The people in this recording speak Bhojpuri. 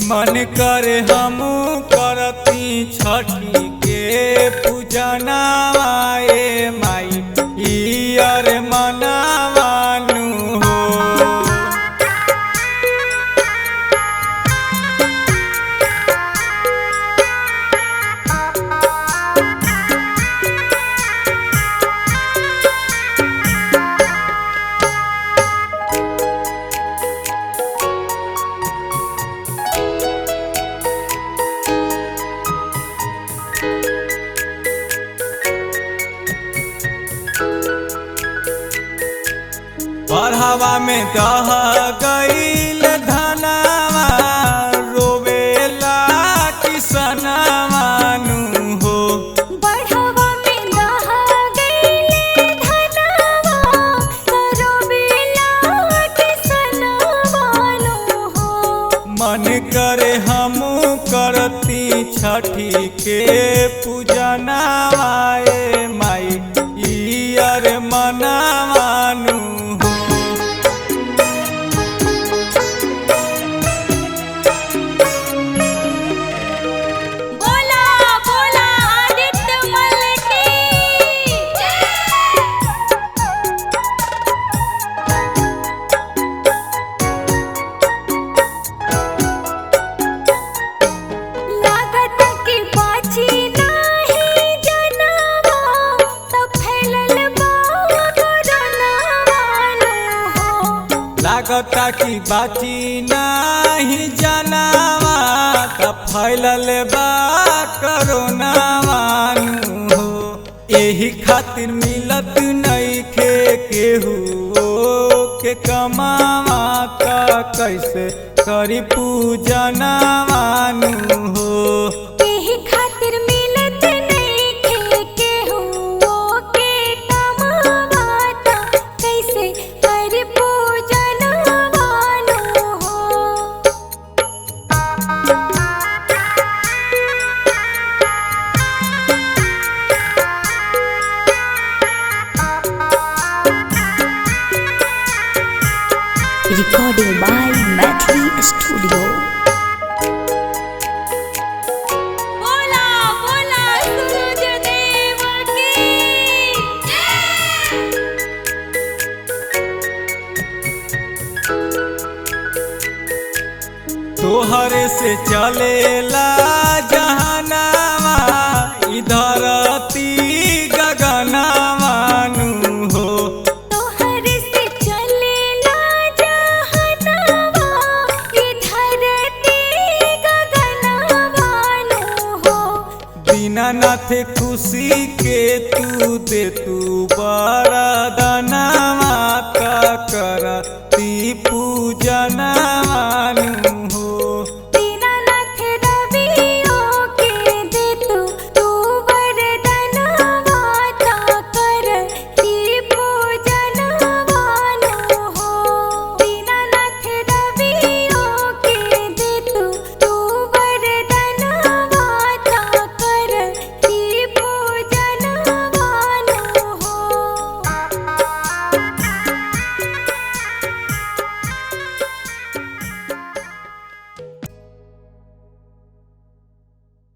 मन करे हमू करती छठी के पूजनावा ए माई इयर मनावानु हो। बढ़ावा में दह गईल धनवा रोवेला किसनवानु हो। बढ़ावा में दह गईल धनवा रोवेला किसनवानु हो। मन करे हमू करती छठी के पूजनावा ए माई इयर मनावानु हो। बोला बोला आदित्य मल की लागत की बाची नाही जनवा तब फैलल बा कोरोनावानु हो। लागता कि बाची नहीं जनावा तब फैलल बा कोरोनावानु हो। एही खातिर मिलत नइखे केहू के कमावा त कैसे करी पूजनावानु हो। एही खातिर मिलत नइखे केहू के कमावा त कैसे कर पूजनवानु हो। Recording by Mathli Studio. बोला बोला सूरज देव की तोहरे से चलेला जहानावा इधरती गगनवानु हो। तोहर से चलेला जहनवा ये धरती गगनवानु हो। दीनानाथ खुशी के तू दे तू बा